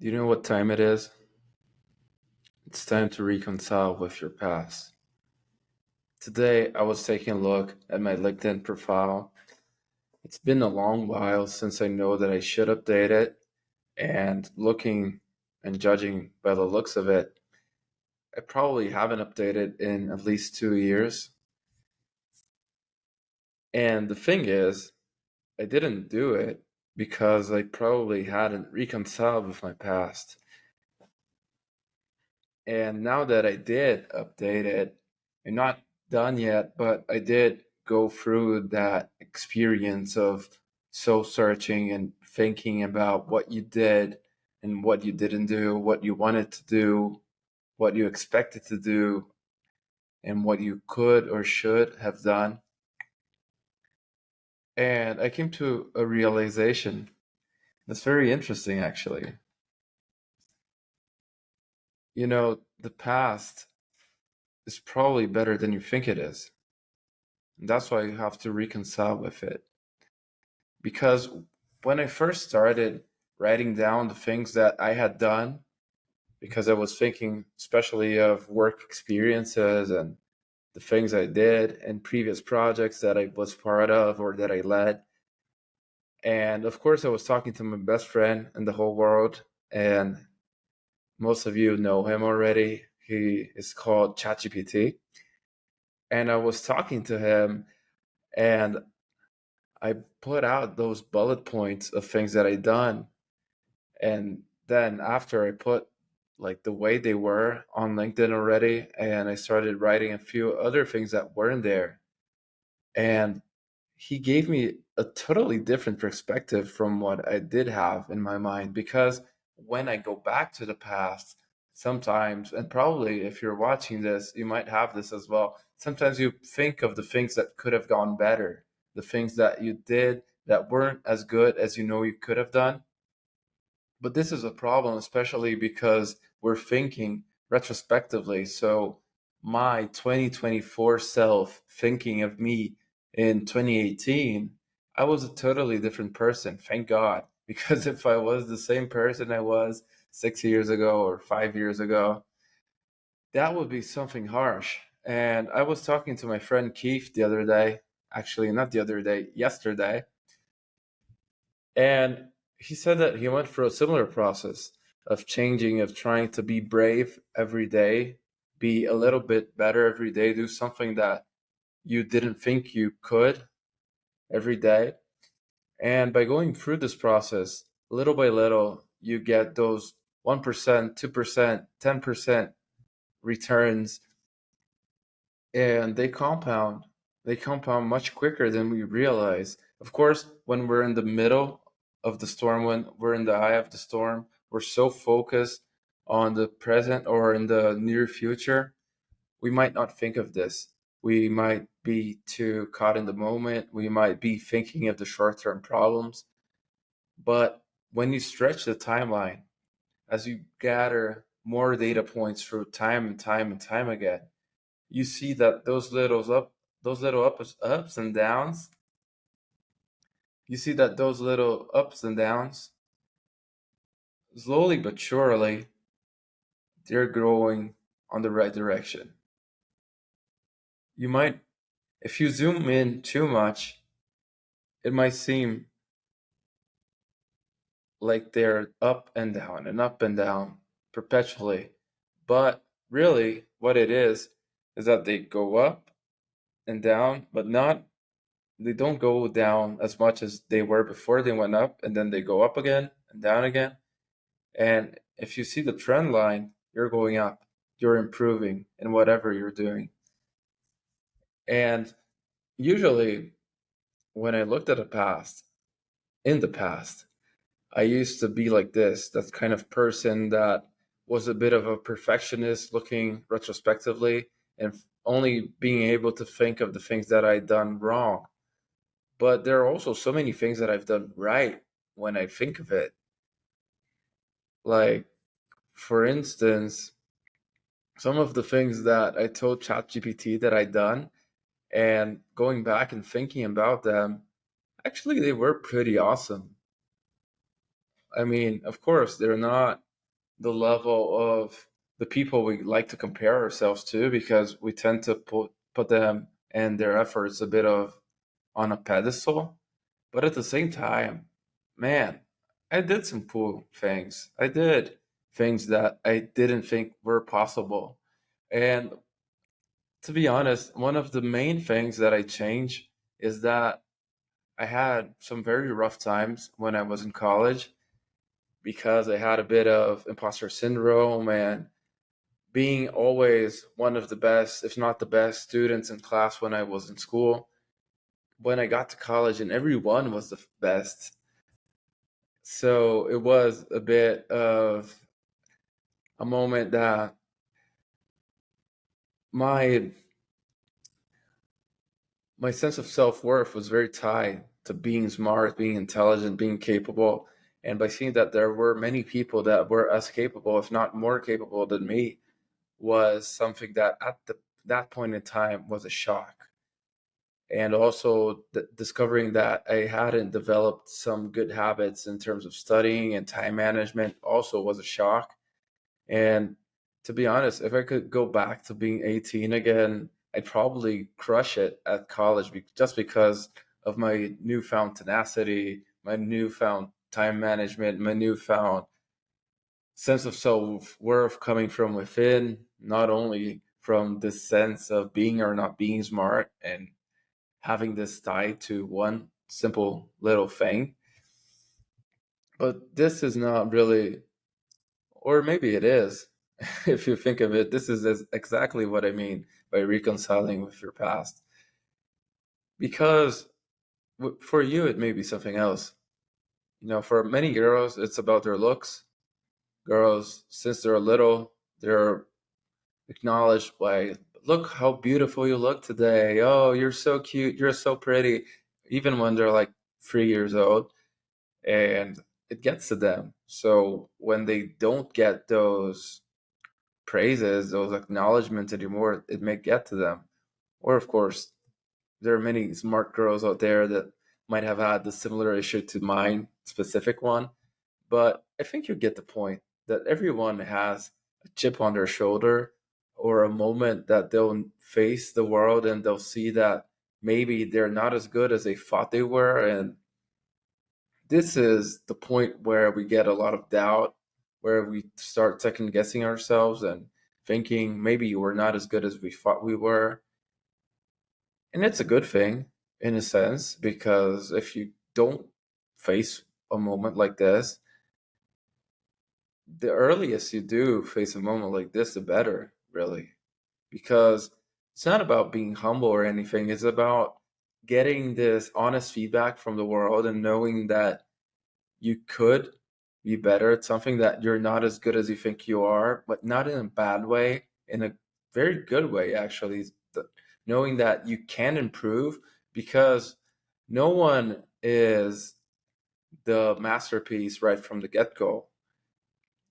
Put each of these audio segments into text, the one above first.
Do you know what time it is? It's time to reconcile with your past. Today, I was taking a look at my LinkedIn profile. It's been a long while since I know that I should update it, and looking and judging by the looks of it, I probably haven't updated in at least 2 years. And the thing is, I didn't do it because I probably hadn't reconciled with my past. And now that I did update it, I'm not done yet, but I did go through that experience of soul searching and thinking about what you did and what you didn't do, what you wanted to do, what you expected to do, and what you could or should have done. And I came to a realization that's very interesting, actually. The past is probably better than you think it is. And that's why you have to reconcile with it. Because when I first started writing down the things that I had done, because I was thinking especially of work experiences and the things I did and previous projects that I was part of or that I led. And of course, I was talking to my best friend in the whole world, and most of you know him already. He is called ChatGPT. And I was talking to him, and I put out those bullet points of things that I done. And then after I put like the way they were on LinkedIn already, and I started writing a few other things that weren't there. And he gave me a totally different perspective from what I did have in my mind. Because when I go back to the past, sometimes, and probably if you're watching this, you might have this as well. Sometimes you think of the things that could have gone better, the things that you did that weren't as good as you know you could have done. But this is a problem, especially because we're thinking retrospectively. So my 2024 self thinking of me in 2018, I was a totally different person, thank God. Because if I was the same person I was 6 years ago or 5 years ago, that would be something harsh. And I was talking to my friend Keith the other day, actually, not the other day, yesterday, and he said that he went through a similar process of changing, of trying to be brave every day, be a little bit better every day, do something that you didn't think you could every day. And by going through this process, little by little, you get those 1%, 2%, 10% returns, and they compound. They compound much quicker than we realize. Of course, when we're in the middle of the storm, when we're in the eye of the storm, we're so focused on the present or in the near future, we might not think of this. We might be too caught in the moment. We might be thinking of the short term problems. But when you stretch the timeline, as you gather more data points through time and time and time again, you see that those little ups and downs, you see that those little ups and downs, slowly but surely, they're growing on the right direction. You might, if you zoom in too much, it might seem like they're up and down perpetually. But really, what it is that they go up and down, but not they don't go down as much as they were before they went up, and then they go up again and down again. And if you see the trend line, you're going up, you're improving in whatever you're doing. And usually, when I looked at in the past, I used to be like this, that kind of person that was a bit of a perfectionist looking retrospectively and only being able to think of the things that I'd done wrong. But there are also so many things that I've done right when I think of it. Like, for instance, some of the things that I told ChatGPT that I'd done, and going back and thinking about them, actually, they were pretty awesome. I mean, of course, they're not the level of the people we like to compare ourselves to, because we tend to put them and their efforts a bit of on a pedestal. But at the same time, man, I did some cool things. I did things that I didn't think were possible. And to be honest, one of the main things that I changed is that I had some very rough times when I was in college, because I had a bit of imposter syndrome and being always one of the best, if not the best, students in class when I was in school. When I got to college and everyone was the best. So it was a bit of a moment that my my sense of self-worth was very tied to being smart, being intelligent, being capable. And by seeing that there were many people that were as capable, if not more capable than me, was something that at that point in time was a shock. And also discovering that I hadn't developed some good habits in terms of studying and time management also was a shock. And to be honest, if I could go back to being 18 again, I'd probably crush it at college, just because of my newfound tenacity, my newfound time management, my newfound sense of self worth coming from within, not only from this sense of being or not being smart and having this tied to one simple little thing. But this is not really, or maybe it is, if you think of it, this is exactly what I mean by reconciling with your past. Because for you, it may be something else. For many girls, it's about their looks. Girls, since they're little, they're acknowledged by, look how beautiful you look today. Oh, you're so cute. You're so pretty. Even when they're like 3 years old, and it gets to them. So when they don't get those praises, those acknowledgments anymore, it may get to them. Or, of course, there are many smart girls out there that might have had the similar issue to mine, specific one. But I think you get the point that everyone has a chip on their shoulder, or a moment that they'll face the world and they'll see that maybe they're not as good as they thought they were. And this is the point where we get a lot of doubt, where we start second guessing ourselves and thinking maybe we're not as good as we thought we were. And it's a good thing in a sense, because if you don't face a moment like this, the earliest you do face a moment like this, the better, really. Because it's not about being humble or anything, it's about getting this honest feedback from the world and knowing that you could be better at something, that you're not as good as you think you are, but not in a bad way, in a very good way, actually. Knowing that you can improve, because no one is the masterpiece right from the get go.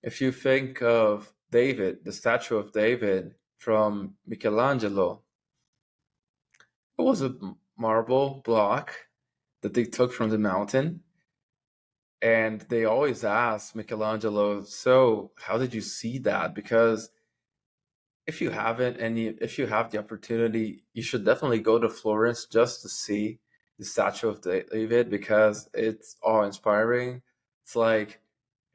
If you think of David, the statue of David from Michelangelo, it was a marble block that they took from the mountain. And they always ask Michelangelo, so how did you see that? Because if you haven't, and if you have the opportunity, you should definitely go to Florence just to see the statue of David, because it's awe inspiring. It's like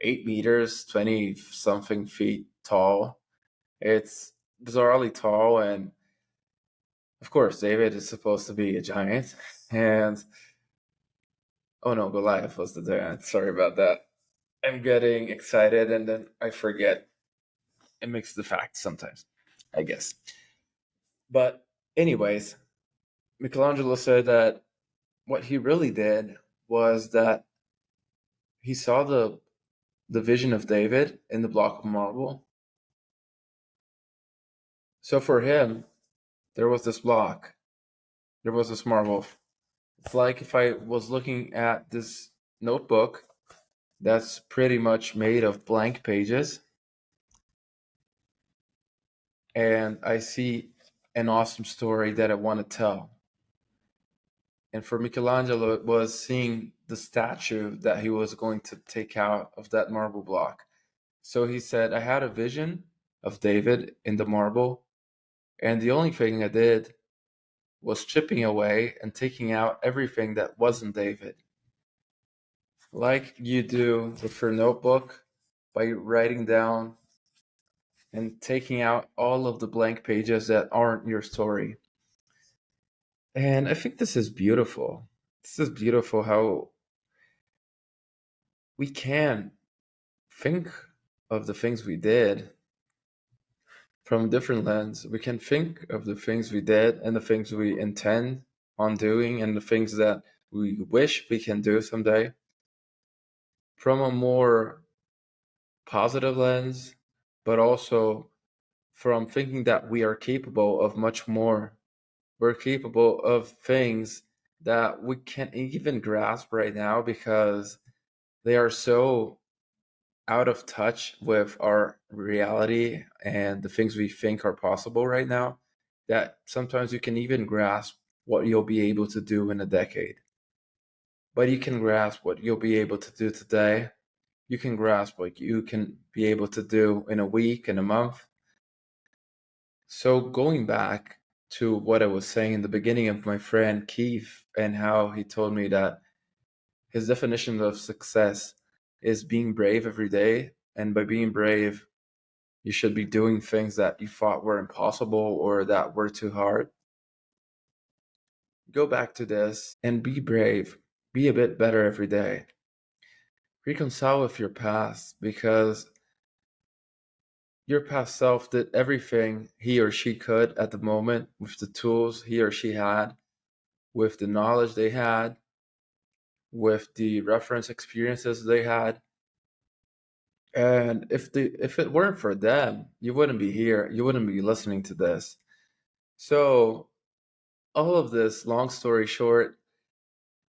8 meters, 20 something feet tall. It's bizarrely tall. And of course, David is supposed to be a giant. And oh no, Goliath was the giant. Sorry about that. I'm getting excited and then I forget. It makes the facts sometimes, I guess. But, anyways, Michelangelo said that what he really did was that he saw the vision of David in the block of marble. So for him, there was this block, there was this marble. It's like if I was looking at this notebook that's pretty much made of blank pages, and I see an awesome story that I want to tell. And for Michelangelo, it was seeing the statue that he was going to take out of that marble block. So he said, I had a vision of David in the marble, and the only thing I did was chipping away and taking out everything that wasn't David. Like you do with your notebook by writing down and taking out all of the blank pages that aren't your story. And I think this is beautiful. This is beautiful how we can think of the things we did from a different lens. We can think of the things we did and the things we intend on doing and the things that we wish we can do someday from a more positive lens, but also from thinking that we are capable of much more. We're capable of things that we can't even grasp right now because they are so out of touch with our reality and the things we think are possible right now that sometimes you can even grasp what you'll be able to do in a decade. But you can grasp what you'll be able to do today. You can grasp what you can be able to do in a week, in a month. So going back to what I was saying in the beginning of my friend Keith and how he told me that his definition of success is being brave every day. And by being brave, you should be doing things that you thought were impossible or that were too hard. Go back to this and be brave. Be a bit better every day. Reconcile with your past because your past self did everything he or she could at the moment with the tools he or she had, with the knowledge they had, with the reference experiences they had. And if it weren't for them, you wouldn't be here. You wouldn't be listening to this. So all of this, long story short,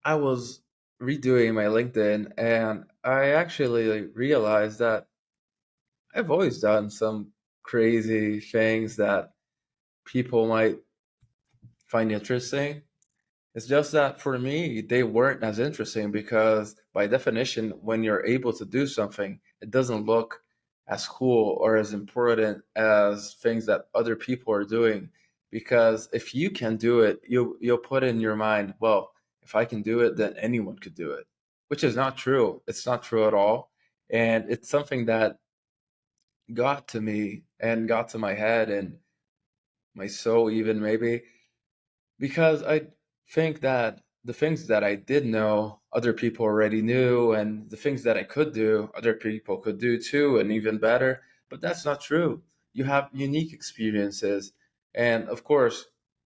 I was redoing my LinkedIn and I actually realized that I've always done some crazy things that people might find interesting. It's just that for me, they weren't as interesting because, by definition, when you're able to do something, it doesn't look as cool or as important as things that other people are doing. Because if you can do it, you'll put in your mind, well, if I can do it, then anyone could do it, which is not true. It's not true at all, and it's something that got to me and got to my head and my soul, even maybe because I think that the things that I did know, other people already knew, and the things that I could do, other people could do too, and even better. But that's not true. You have unique experiences. And of course,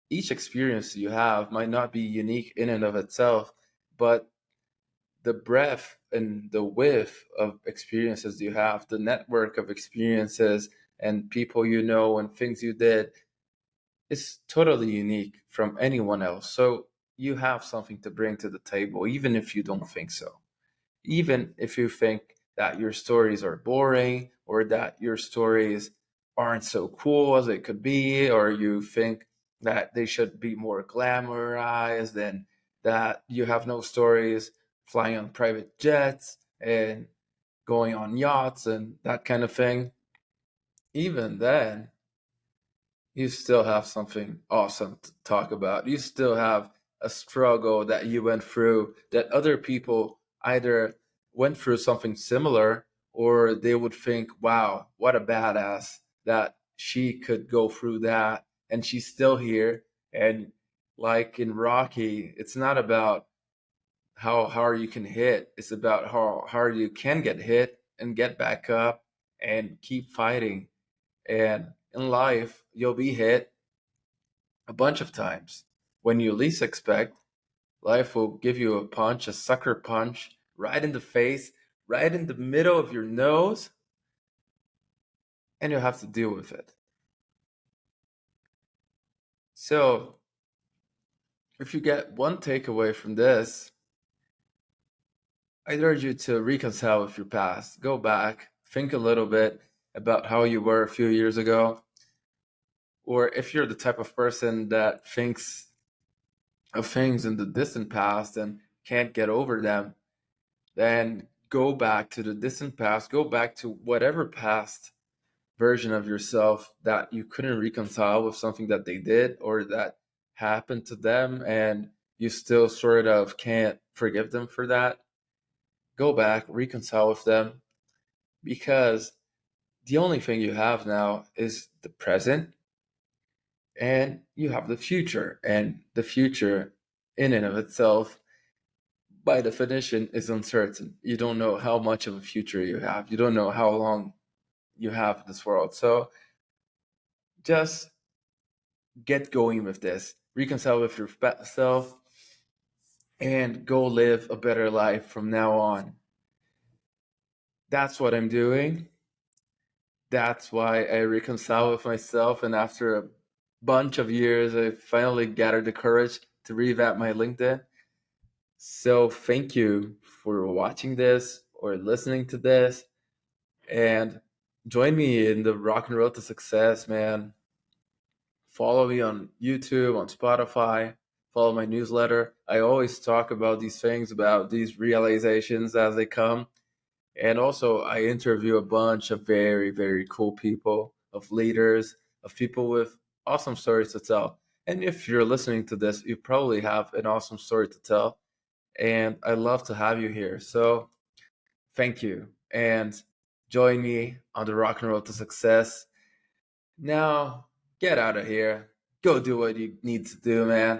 each experience you have might not be unique in and of itself, but the breadth and the width of experiences you have, the network of experiences and people you know and things you did is totally unique from anyone else. So you have something to bring to the table, even if you don't think so. Even if you think that your stories are boring or that your stories aren't so cool as they could be, or you think that they should be more glamorized and that you have no stories flying on private jets and going on yachts and that kind of thing. Even then, you still have something awesome to talk about. You still have a struggle that you went through that other people either went through something similar or they would think, wow, what a badass that she could go through that and she's still here. And like in Rocky, it's not about how hard you can hit, it's about how hard you can get hit and get back up and keep fighting. And in life, you'll be hit a bunch of times. When you least expect, life will give you a punch, a sucker punch, right in the face, right in the middle of your nose, and you'll have to deal with it. So, if you get one takeaway from this, I'd urge you to reconcile with your past. Go back, think a little bit about how you were a few years ago. Or if you're the type of person that thinks of things in the distant past and can't get over them, then go back to the distant past, go back to whatever past version of yourself that you couldn't reconcile with something that they did or that happened to them, and you still sort of can't forgive them for that. Go back, reconcile with them, because the only thing you have now is the present, and you have the future. And the future, in and of itself, by definition, is uncertain. You don't know how much of a future you have. You don't know how long you have in this world. So just get going with this. Reconcile with yourself and go live a better life from now on. That's what I'm doing. That's why I reconcile with myself. And after a bunch of years, I finally gathered the courage to revamp my LinkedIn. So thank you for watching this or listening to this. And join me in the rock and roll to success, man. Follow me on YouTube, on Spotify. Follow my newsletter. I always talk about these things, about these realizations as they come. And also, I interview a bunch of very, very cool people, of leaders, of people with awesome stories to tell. And if you're listening to this, you probably have an awesome story to tell. And I'd love to have you here. So thank you. And join me on the rock and roll to success. Now, get out of here. Go do what you need to do, man.